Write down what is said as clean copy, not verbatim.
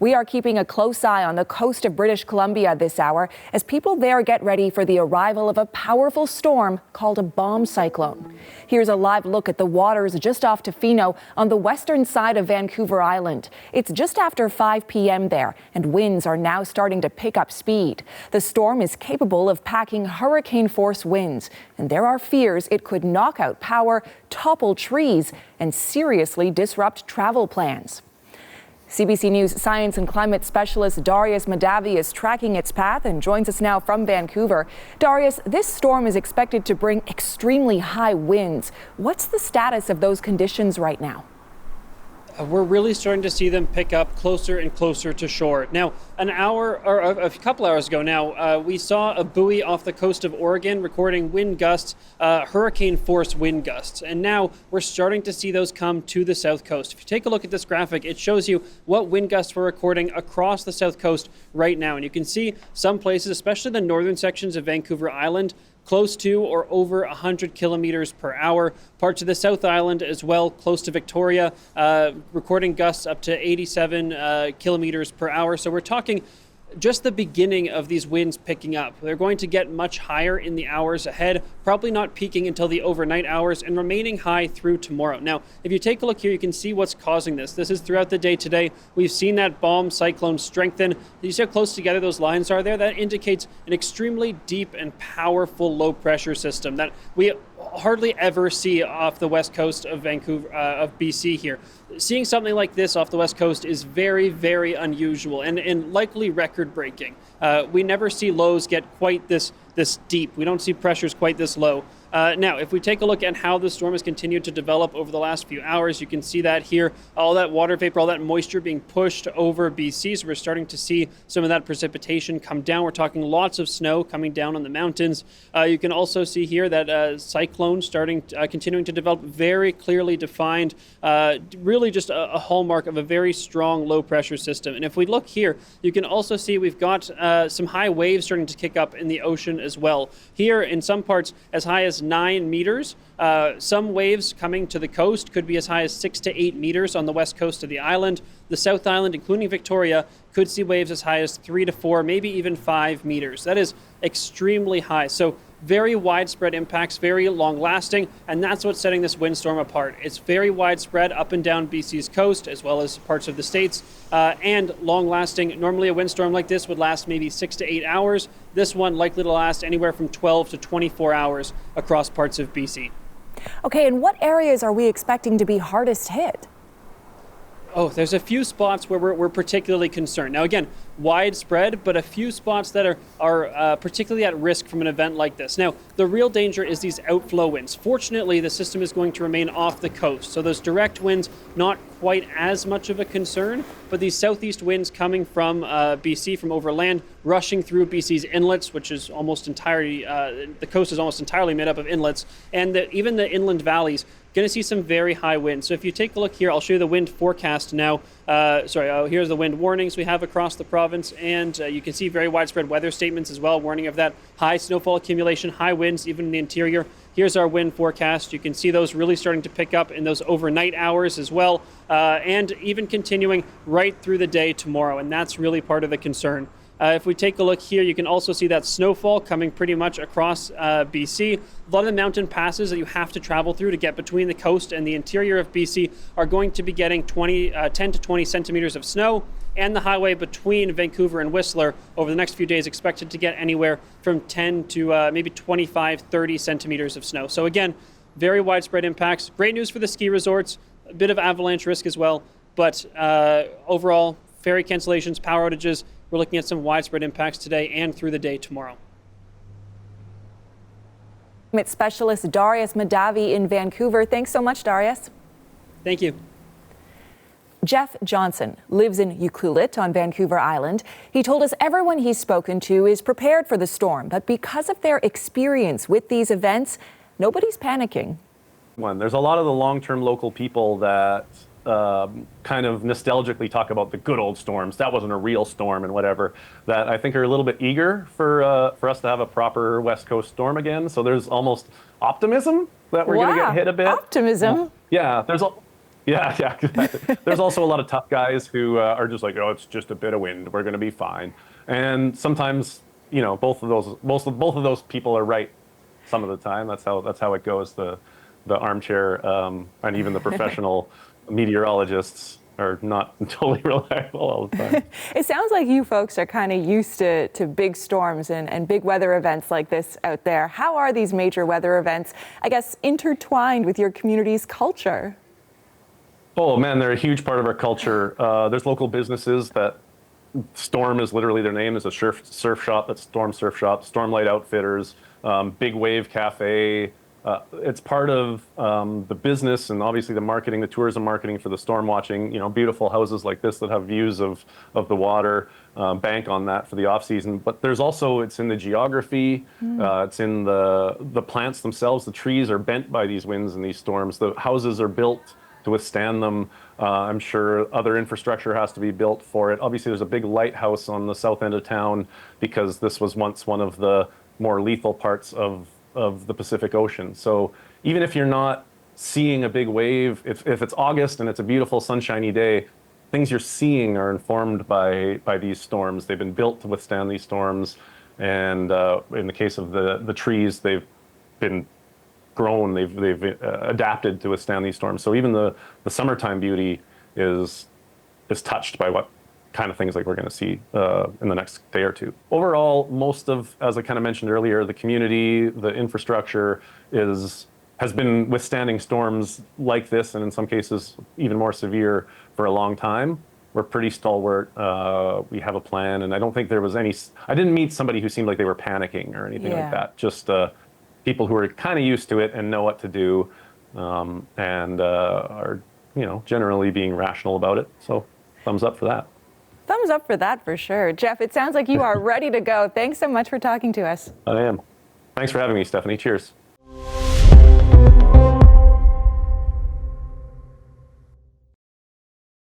We are keeping a close eye on the coast of British Columbia this hour as people there get ready for the arrival of a powerful storm called a bomb cyclone. Here's a live look at the waters just off Tofino on the western side of Vancouver Island. It's just after 5 p.m. there, and winds are now starting to pick up speed. The storm is capable of packing hurricane-force winds, and there are fears it could knock out power, topple trees, and seriously disrupt travel plans. CBC News science and climate specialist Darius Madavi is tracking its path and joins us now from Vancouver. Darius, this storm is expected to bring extremely high winds. What's the status of those conditions right now? We're really starting to see them pick up closer and closer to shore. Now, an hour or a couple hours ago now, we saw a buoy off the coast of Oregon recording wind gusts, hurricane-force wind gusts. And now we're starting to see those come to the south coast. If you take a look at this graphic, it shows you what wind gusts we're recording across the south coast right now. And you can see some places, especially the northern sections of Vancouver Island, close to or over 100 kilometers per hour. Parts of the South Island as well, close to Victoria, recording gusts up to 87 kilometers per hour. So we're talking just the beginning of these winds picking up. They're going to get much higher in the hours ahead, probably not peaking until the overnight hours and remaining high through tomorrow. Now, if you take a look here, you can see what's causing this. This is throughout the day today. We've seen that bomb cyclone strengthen. You see how close together those lines are there? That indicates an extremely deep and powerful low pressure system that we hardly ever see off the west coast of Vancouver, of BC here. Seeing something like this off the west coast is very, very unusual and likely record-breaking. We never see lows get quite this deep. We don't see pressures quite this low. Now, if we take a look at how the storm has continued to develop over the last few hours, you can see that here, all that water vapor, all that moisture being pushed over BC. So we're starting to see some of that precipitation come down. We're talking lots of snow coming down on the mountains. You can also see here that cyclone continuing to develop, very clearly defined, really just a hallmark of a very strong low pressure system. And if we look here, you can also see we've got some high waves starting to kick up in the ocean as well. Here, in some parts, as high as 9 meters. Some waves coming to the coast could be as high as 6 to 8 meters on the west coast of the island. The South Island, including Victoria, could see waves as high as 3 to 4, maybe even 5 meters. That is extremely high. So very widespread impacts, very long lasting, and that's what's setting this windstorm apart. It's very widespread up and down BC's coast, as well as parts of the states, and long lasting. Normally a windstorm like this would last maybe 6 to 8 hours. This one likely to last anywhere from 12 to 24 hours across parts of BC. Okay, and what areas are we expecting to be hardest hit? Oh, there's a few spots where we're particularly concerned. Now, again, widespread, but a few spots that are particularly at risk from an event like this. Now, the real danger is these outflow winds. Fortunately, the system is going to remain off the coast, so those direct winds, not quite as much of a concern, but these southeast winds coming from BC, from overland, rushing through BC's inlets, which is almost entirely, the coast is almost entirely made up of inlets, and even the inland valleys, going to see some very high winds. So if you take a look here, I'll show you the wind forecast now. Here's the wind warnings we have across the province, and you can see very widespread weather statements as well, warning of that high snowfall accumulation, high winds, even in the interior. Here's our wind forecast. You can see those really starting to pick up in those overnight hours as well, and even continuing right through the day tomorrow, and that's really part of the concern. If we take a look here, you can also see that snowfall coming pretty much across BC. A lot of the mountain passes that you have to travel through to get between the coast and the interior of BC are going to be getting 10 to 20 centimeters of snow, and the highway between Vancouver and Whistler over the next few days expected to get anywhere from 10 to maybe 25, 30 centimeters of snow. So again, very widespread impacts. Great news for the ski resorts, a bit of avalanche risk as well, but overall, ferry cancellations, power outages, we're looking at some widespread impacts today and through the day tomorrow. Climate specialist Darius Madavi in Vancouver. Thanks so much, Darius. Thank you. Jeff Johnson lives in Ucluelet on Vancouver Island. He told us everyone he's spoken to is prepared for the storm, but because of their experience with these events, nobody's panicking. There's a lot of the long-term local people that kind of nostalgically talk about the good old storms. That wasn't a real storm and whatever, that I think are a little bit eager for us to have a proper West Coast storm again. So there's almost optimism that we're going to get hit a bit. Optimism? Yeah, Yeah, yeah. There's also a lot of tough guys who are just like, oh, it's just a bit of wind. We're going to be fine. And sometimes, both of those people are right. Some of the time, that's how it goes. The armchair and even the professional meteorologists are not totally reliable all the time. It sounds like you folks are kind of used to big storms and big weather events like this out there. How are these major weather events, I guess, intertwined with your community's culture? Oh man, they're a huge part of our culture. There's local businesses that Storm is literally their name, is a surf shop. That's Storm Surf Shop, Stormlight Outfitters, Big Wave Cafe. It's part of the business and obviously the marketing, the tourism marketing for the storm watching. Beautiful houses like this that have views of the water, bank on that for the off season. But there's also, it's in the geography, it's in the plants themselves. The trees are bent by these winds and these storms. The houses are built to withstand them. I'm sure other infrastructure has to be built for it. Obviously, there's a big lighthouse on the south end of town because this was once one of the more lethal parts of the Pacific Ocean. So even if you're not seeing a big wave, if it's August and it's a beautiful sunshiny day, things you're seeing are informed by these storms. They've been built to withstand these storms. And in the case of the trees, they've been grown, they've adapted to withstand these storms. So even the summertime beauty is touched by what kind of things like we're going to see in the next day or two. Overall, most of, as I kind of mentioned earlier, the community, the infrastructure has been withstanding storms like this, and in some cases even more severe, for a long time. We're pretty stalwart. We have a plan, and I don't think there was any. I didn't meet somebody who seemed like they were panicking or anything like that. Just people who are kind of used to it and know what to do, and are generally being rational about it. So thumbs up for that. Thumbs up for that, for sure. Jeff, it sounds like you are ready to go. Thanks so much for talking to us. I am. Thanks for having me, Stephanie. Cheers.